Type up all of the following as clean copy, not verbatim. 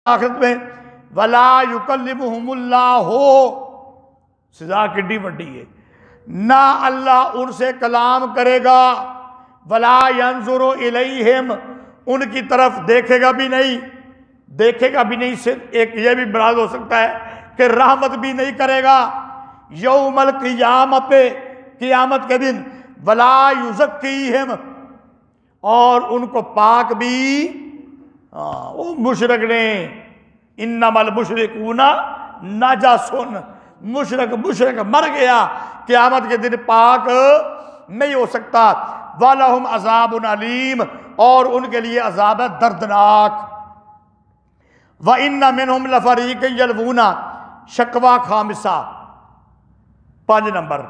आखिरत में वला युकल्लिमुहुमुल्लाह हो, सजा किड्डी वड्डी है ना, अल्लाह उनसे कलाम करेगा, वला यंजुरु इलैहिम, उनकी तरफ देखेगा भी नहीं, देखेगा भी नहीं से एक ये भी बराज हो सकता है कि रहमत भी नहीं करेगा। यौमल क़ियामत, क़ियामत के दिन, वला युज़क्कीहिम, और उनको पाक भी वो मुशरक ने, इन्नमल मुशरिकूना नजसुन, मुशरक मर गया, क़यामत के दिन पाक नहीं हो सकता। वलहुम अज़ाबुन अलीम, और उनके लिए अज़ाब है दर्दनाक। व इन्न मिनहुम लफरीक़न यल्वूना, शकवा खामिसा 5 नंबर,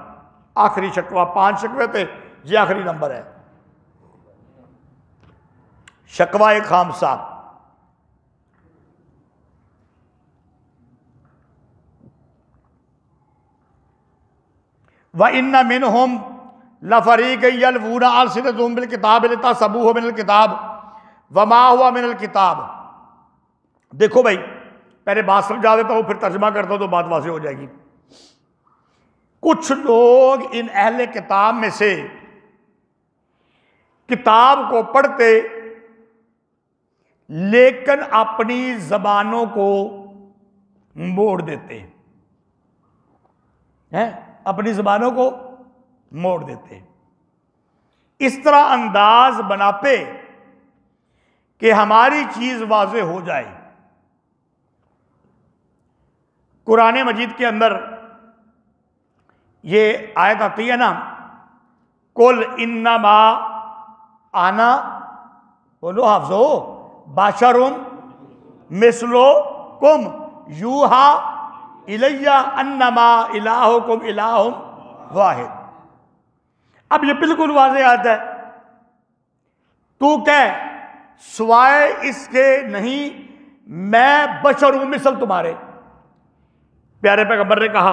आखिरी शकवा, 5 शकवे थे, ये आखिरी नंबर है, शकवा एक खामसा। व इन्न मिनहुम लफरीक़न यल्वूना अलसिनतहुम बिल किताब लितहसबूहु मिनल किताब वमा हुवा मिनल किताब। देखो भाई, पहले बात समझा देता हूं, फिर तर्जमा करता हूं तो बात वाज़ेह हो जाएगी। कुछ लोग इन अहले किताब में से किताब को पढ़ते लेकिन अपनी जबानों को मोड़ देते हैं, अपनी जबानों को मोड़ देते, इस तरह अंदाज बनाते कि हमारी चीज वाज़ेह हो जाए। कुरान मजीद के अंदर ये आयत आती है ना, कुल इन्नमा आना, बोलो हाफ़िज़ो, बाशरुन मिस्लुकुम यूहा इलैया अन्नमा इलाहुकुम इलाहुम वाहिद। अब ये बिल्कुल वाज़ेह आता है, तू कह सिवाय इसके नहीं मैं बशर हूं मिसल तुम्हारे। प्यारे पैगंबर ने कहा,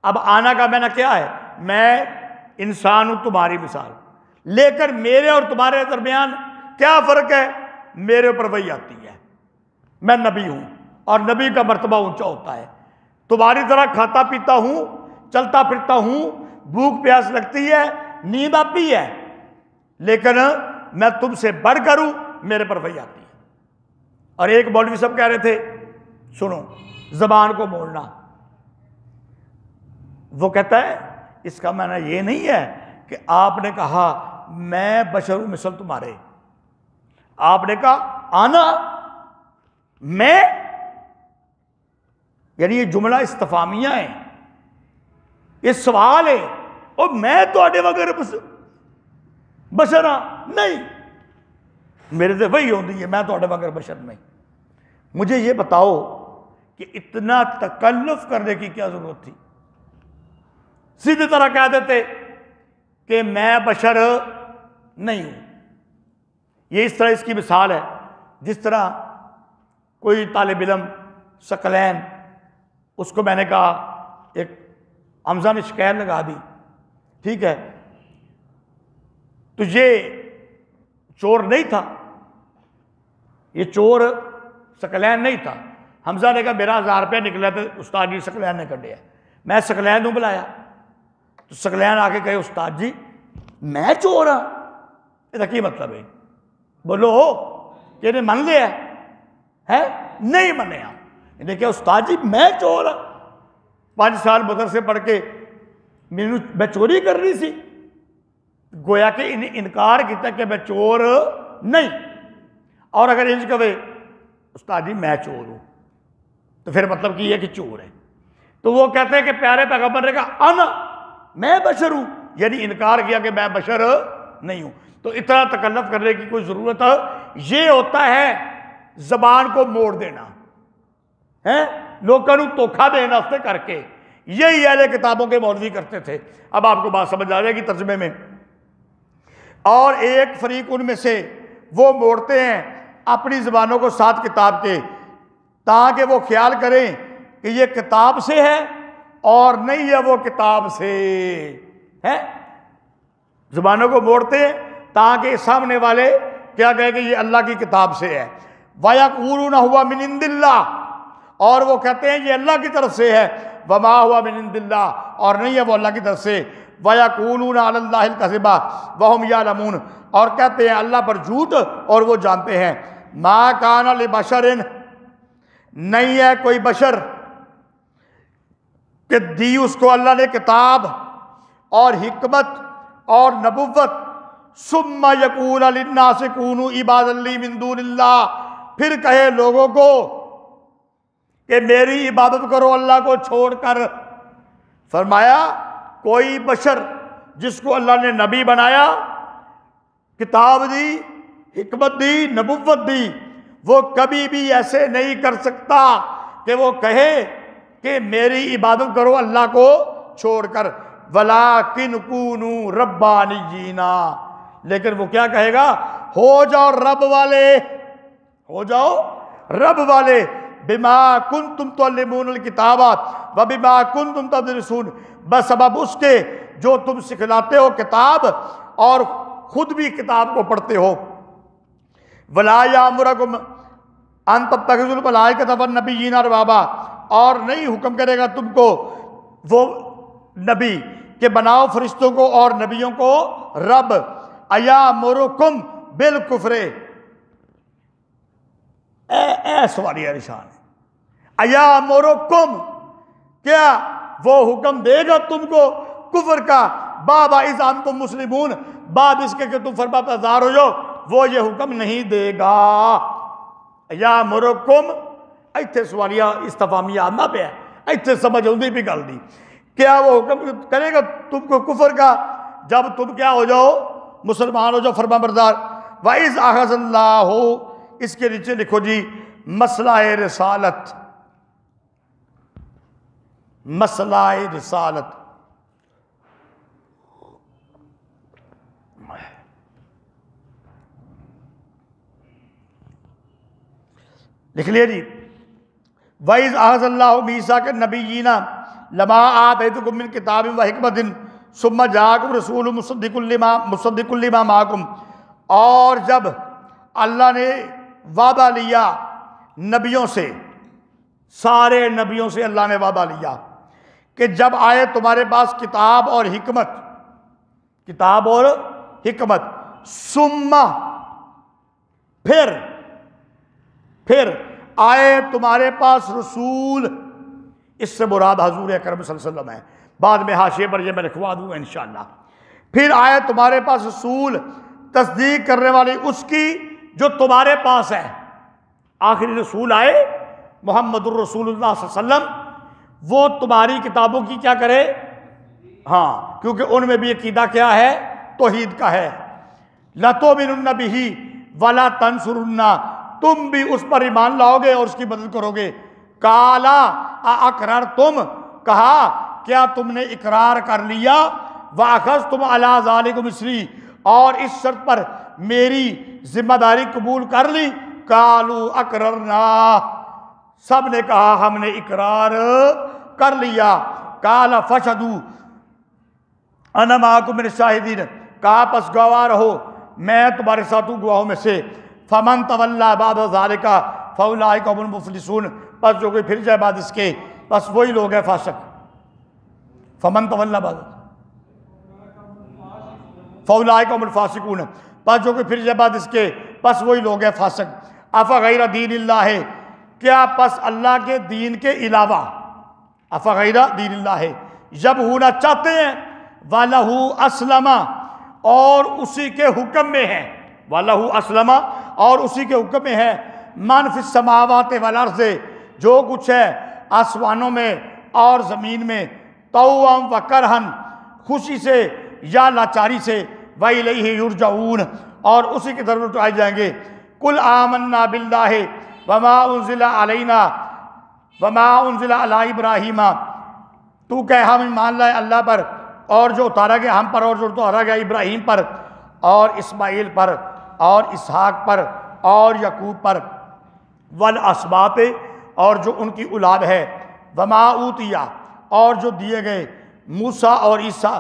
अब आना का मैंने क्या है, मैं इंसान हूं तुम्हारी मिसाल, लेकिन मेरे और तुम्हारे दरमियान क्या फर्क है, मेरे ऊपर वही आती है, मैं नबी हूं और नबी का मर्तबा ऊंचा होता है। तुम्हारी तरह खाता पीता हूं, चलता फिरता हूं, भूख प्यास लगती है, नींद आती है, लेकिन मैं तुमसे बढ़कर हूं, मेरे पर वही आती है। और एक मौलवी साहब कह रहे थे, सुनो, जबान को मोड़ना, वो कहता है इसका माना ये नहीं है कि आपने कहा मैं बशर हूं मिसल तुम्हारे, आपने कहा आना मैं, यानी ये जुमला इस्तफामिया है, ये सवाल है, और मैं तो आडे वगैरह बशर हाँ नहीं, मेरे से वही होती है, मैं तो आडे वगैरह बशर नहीं। मुझे ये बताओ कि इतना तकल्लुफ करने की क्या जरूरत थी? सीधी तरह कह देते कि मैं बशर नहीं हूं। ये इस तरह इसकी मिसाल है जिस तरह कोई तालिब इल्म सकलैन, उसको मैंने कहा, एक हमजा ने शिकायत लगा दी, ठीक है, तो ये चोर नहीं था, ये चोर सकलैन नहीं था। हमजा ने कहा मेरा 1000 रुपया निकला तो उस्ताद जी सकलैन ने कढ़िया, मैं सकलैन को बुलाया, तो सकलैन आके कहे उस्ताद जी मैं चोर हाँ, इसका की मतलब है, बोलो कि इन्हें मन लिया है, नहीं मनिया, इन्हें क्या उस्ताद जी मैं चोर हाँ, 5 साल मदरसे पढ़ के मैं चोरी कर रही थी, गोया कि इन्हें इनकार किया कि मैं चोर नहीं, और अगर इंज कहे उस्ताद जी मैं चोर हूं तो फिर मतलब कि यह कि चोर है। तो वो कहते हैं कि प्यारे पैगंबर ने कहा अना मैं बशर हूं, यानी इनकार किया कि मैं बशर नहीं हूं। तो इतना तकल्लुफ करने की कोई जरूरत है, ये होता है जबान को मोड़ देना है, लोगों को धोखा देना उससे करके, यही अहले किताबों के मौलवी करते थे। अब आपको बात समझ आ जाएगी तर्जुमे में। और एक फरीक उनमें से वो मोड़ते हैं अपनी जबानों को साथ किताब के, ताकि वो ख्याल करें कि ये किताब से है और नहीं है वो किताब से है। जबानों को मोड़ते हैं ताकि सामने वाले क्या कहे कि ये अल्लाह की किताब से है। वयक़ूलूना हुआ मिन इंदिल्लाह, और वो कहते हैं ये अल्लाह की तरफ से है। वमा हुआ मिन इंदिल्लाह, और नहीं है वो अल्लाह की तरफ से। वयक़ूलूना अलल्लाहिल कज़िबा वहुम यालमून, और कहते हैं अल्लाह पर झूठ और वो जानते हैं। मा काना लिबशरिन, नहीं है कोई बशर कि दी उसको अल्लाह ने किताब और हिकमत और नबुव्वत, सुम्मा यकूल लिन्नास कूनू इबादन ली मिन दूनिल्लाह, फिर कहे लोगों को कि मेरी इबादत करो अल्लाह को छोड़कर। फरमाया कोई बशर जिसको अल्लाह ने नबी बनाया, किताब दी, हिकमत दी, नबुव्वत दी, वो कभी भी ऐसे नहीं कर सकता कि वो कहे कि मेरी इबादत करो अल्लाह को छोड़कर। वलाकिन कूनू रब्बानियीना, लेकिन वो क्या कहेगा, हो जाओ रब वाले, हो जाओ रब वाले। बिमा कुंतुम तुअल्लिमूनल किताबा व बिमा कुंतुम तदरिसून, बस सबब उसके जो तुम सिखलाते हो किताब और खुद भी किताब को पढ़ते हो। वला यामुरकुम अन तत्तखिज़ुल मलाइकत वन नबिय्यीना अरबाबा, और नहीं हुक्म करेगा तुमको वो नबी के बनाओ फरिश्तों को और नबियों को रब। अयामुरुकुम बिल कुफ्रे, सवालिया निशान है। अयामुरुकुम, क्या वो हुक्म देगा तुमको कुफर का, बाबा इज़ अंतुम मुस्लिमून, बाद इसके कि तुम फरमाबरदार हो जाओ, वो ये हुक्म नहीं देगा। अयामुरुकुम, इत्थे सवालिया इस्तफामिया आना पे है, इत्थे समझ आउंदी भी गल दी। क्या वो हुक्म करेगा तुमको कुफर का जब तुम क्या हो जाओ, मुसलमान हो जाओ, फरमाबरदार। वाइज अख़ज़ल्लाहु, इसके नीचे लिखो जी मसलाए रिसालत, मसलाए रिसालत। लिख लिया जी। वाइज अख़ज़ल्लाहु मीसा के नबीयीना लमा आतैतुकुम मिन किताबिन व हिकमतिन सुम्मा जाअकुम रसूलुन मुसद्दिकुल लिमा माअकुम, और जब अल्लाह ने वादा लिया नबियों से, सारे नबियों से अल्लाह ने वादा लिया कि जब आए तुम्हारे पास किताब और हिकमत, किताब और हिकमत, सुम्मा फिर आए तुम्हारे पास रसूल, इससे मुराद हजूर अकरम सल्लल्लाहु अलैहि वसल्लम है। बाद में हाशिए पर ये मैं लिखवा दूंगा इंशाअल्लाह। फिर आए तुम्हारे पास रसूल, तस्दीक करने वाली उसकी जो तुम्हारे पास है। आखिरी रसूल आए मोहम्मदुर रसूलुल्लाह सल्लल्लाहु अलैहि वसल्लम, वो तुम्हारी किताबों की क्या करे, हाँ, क्योंकि उनमें भी अकीदा क्या है, तौहीद का है। लतुमिनुन्ना बिही वला तंसुरुन्ना, तुम भी उस पर ईमान लाओगे और उसकी मदद करोगे। काला अकरर तुम, कहा क्या तुमने इकरार कर लिया, वाखज तुम अला ज़ालिकुम इसरी, और इस शर्त पर मेरी जिम्मेदारी कबूल कर ली। कालू अकररना, सब ने कहा हमने इकरार कर लिया। काला फशदू अना माकुम मिन शाहिदीन, कहा पस गवाह रहो, मैं तुम्हारे साथ हूँ गवाहों में से। फमन तवल्ला बाद ज़ालिका फउलाइका हुमुल मुफलिसून, बस जो कोई फिर जाए बाद इसके, बस वही लोग हैं फासिक। फमन तवल्ला बाद फउलाइका हुमुल फासिकून, बस जो कोई फिर जाए बाद इसके, बस वही लोग हैं फासिक। अफ़ा गैर दीनिल्लाह, क्या पस अल्लाह के दीन के अलावा, अफ़ा गैर दीनिल्लाह जब होना चाहते हैं, वालहू अस्लमा, और उसी के हुक्म में है, वालहू अस्लमा, और उसी के हुक्म में है, मन फिस समावाति वल अर्ज़, जो कुछ है आसमानों में और ज़मीन में, तौअम व करहन, खुशी से या लाचारी से, व इलैहि युरजऊन, और उसी की तरफ उठाए जाएंगे। कुल आमन्ना बिल्लाहि वमा उन्ज़िला अलैना वमा उन्ज़िला अला इब्राहीमा, तू कह हम ईमान लाए अल्लाह पर और जो उतारा गया हम पर, और जो उतारा गया इब्राहीम पर और इस्माइल पर और इसहाक पर और यकूब पर, वल असबाते, और जो उनकी औलाद है, वमा ऊतिया, और जो दिए गए मूसा और ईसा,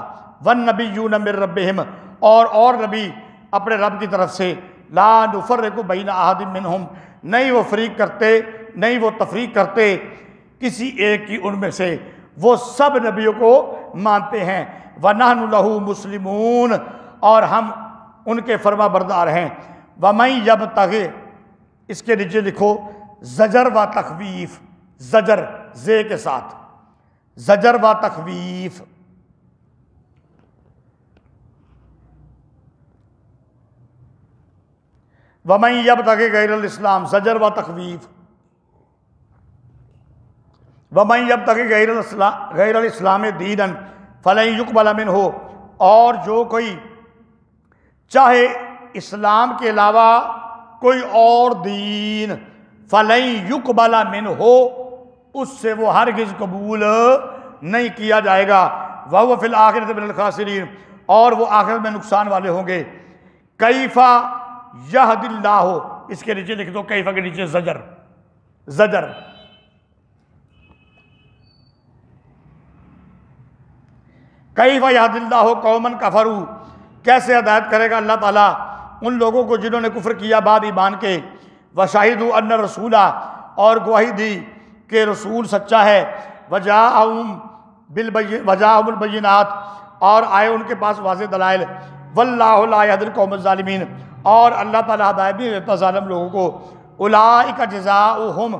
वन नबिय्यून मिन रब्बिहिम, और नबी अपने रब की तरफ से, ला नुफर्रिकु बैन अहदिम मिनहुम, नहीं वो फरीक करते, नहीं वो तफरीक करते किसी एक की उनमें से, वो सब नबियों को मानते हैं। व नहनु लहू मुस्लिमून, और हम उनके फरमा बरदार हैं। वमई जब तगे, इसके नीचे लिखो जजर व तखवीफ, जजर जे के साथ, जजर व तखवीफ। वमई जब तगे गैर इस्लाम, जजर व तखवीफ। वमई जब तक गैर इस्लाम दीनन फलन युकबल मिनहु, और जो कोई चाहे इस्लाम के अलावा कोई और दीन, फलन युकबल मिनहु, उससे वो हरगिज कबूल नहीं किया जाएगा। वह फिल आखिरत मिनल खासिरीन, और वो आखिरत में नुकसान वाले होंगे। कैफा यहदिल्लाहु, इसके नीचे लिख दो कैफा के नीचे जजर, जजर। कैफा यहदिल्लाहु कौमन कफरू, कैसे हिदायत करेगा अल्लाह ताला उन लोगों को जिन्होंने कुफ्र किया बाद ईमान के। वशाहिदु अन्न रसूला, और गवाही दी कि रसूल सच्चा है। वजाहुमुल बय्यिनात, और आए उनके पास वाज़ेह दलाइल। वल्लाहु ला यहदिल कौमज़ ज़ालिमीन, और अल्लाह ताला हिदायत नहीं देता ज़ालिम लोगों को। उलाइका जज़ाउहुम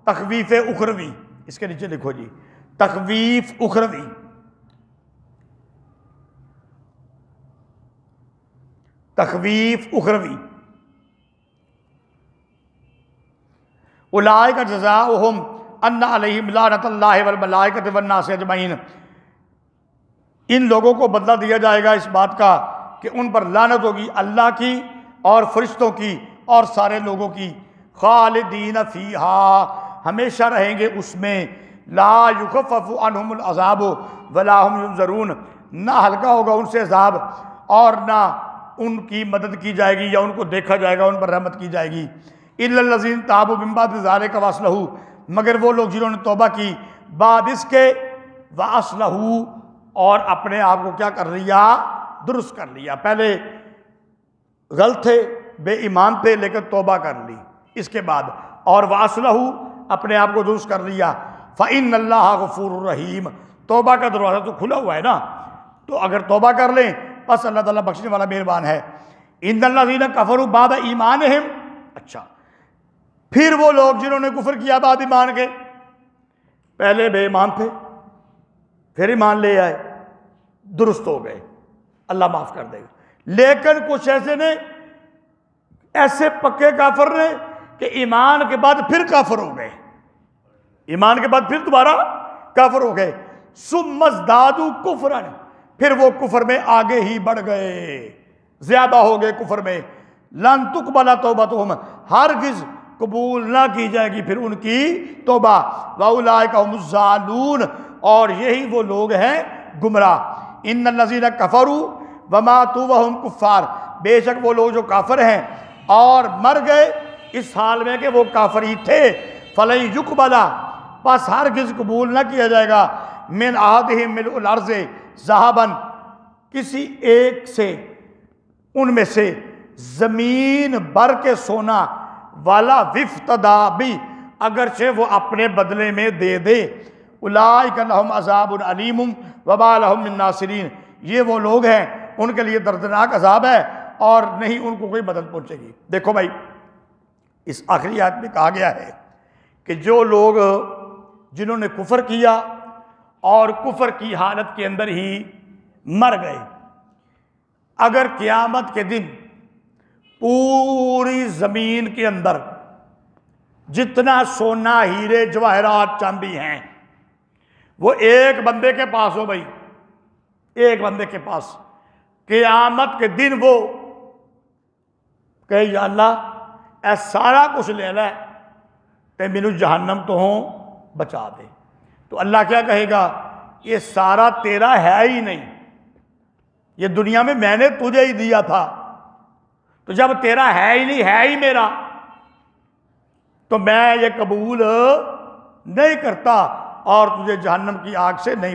तख़वीफ़ उखरवी, इसके नीचे लिखो जी तख़वीफ़ उखरवी। तख़वीफ़ उखरवी, उलाइका जज़ाउहुम अन्ना अलैहिम लानतुल्लाहि वल मलाइकति वन नास अजमईन। इन लोगों को बदला दिया जाएगा इस बात का कि उन पर लानत होगी अल्लाह की और फरिश्तों की और सारे लोगों की। खालिदीन फीहा, हमेशा रहेंगे उसमें। ला युखफ़फ़ु अन्हुमुल अज़ाब वला हुम युनज़रून, ना हल्का होगा उनसे अज़ाब और ना उनकी मदद की जाएगी या उनको देखा जाएगा, उन पर रहमत की जाएगी। इल्लल्लज़ीन ताबू मिन बादि ज़ालिका वअस्लहू, मगर वो लोग जिन्होंने तौबा की बाद इसके, वअस्लहू, और अपने आप को क्या कर लिया, दुरुस्त कर लिया। पहले गलत थे, बेईमान थे, लेकिन तौबा कर ली इसके बाद, और वअस्लहू, अपने आप को दुरुस्त कर लिया। फ़इन्नल्लाह गफ़ूरुर रहीम, तौबा का दरवाज़ा तो खुला हुआ है ना, तो अगर तौबा कर लें बस अल्लाह ताला बख्शने वाला मेहरबान है। इन्नल्लज़ीना कफ़रू बाद ईमानिहिम, अच्छा, फिर वो लोग जिन्होंने कुफ्र किया बाद ईमान के, पहले बेईमान थे फिर ईमान ले आए, दुरुस्त हो गए, अल्लाह माफ़ कर देगा। लेकिन कुछ ऐसे ने, ऐसे पक्के काफिर ने कि ईमान के बाद फिर काफिर हो गए, ईमान के बाद फिर दोबारा काफिर हो गए। सुम्मज़दादू कुफ्रन, फिर वो कुफर में आगे ही बढ़ गए, ज्यादा हो गए कुफर में। लन तुक़बला तौबतुहुम, हरगिज़ कबूल ना की जाएगी फिर उनकी तौबा। वउलाइका हुमुज़ ज़ालून, और यही वो लोग हैं गुमराह। इन्नल्लज़ीना कफ़रू वमातू वहुम कुफ़्फ़ार, बेशक वो लोग जो काफिर हैं और मर गए इस हाल में कि वो काफिर ही थे। फलन युक़बला, बस हरगिज़ कबूल ना किया जाएगा। मिन अहदिहिम मिलउल अर्ज़ि ज़हबन, किसी एक से उनमें से ज़मीन भर के सोना, वाला विफ्तदा भी, अगरचे वो अपने बदले में दे दे। उलाइका लहुम अज़ाबुन अलीमुम वमा लहुम मिन नासिरीन, ये वो लोग हैं उनके लिए दर्दनाक अजाब है और नहीं उनको कोई मदद पहुंचेगी। देखो भाई, इस आखिरी आयत में कहा गया है कि जो लोग जिन्होंने कुफर किया और कुफर की हालत के अंदर ही मर गए, अगर क़यामत के दिन पूरी ज़मीन के अंदर जितना सोना, हीरे, जवाहरात, चांदी हैं, वो एक बंदे के पास हो भाई, एक बंदे के पास, क़यामत के दिन वो कहे या अल्लाह ऐ सारा कुछ ले लै ते मैनू जहन्नम तो हो बचा दे, तो अल्लाह क्या कहेगा, ये सारा तेरा है ही नहीं, ये दुनिया में मैंने तुझे ही दिया था, तो जब तेरा है ही नहीं, है ही मेरा, तो मैं ये कबूल नहीं करता और तुझे जहन्नम की आग से नहीं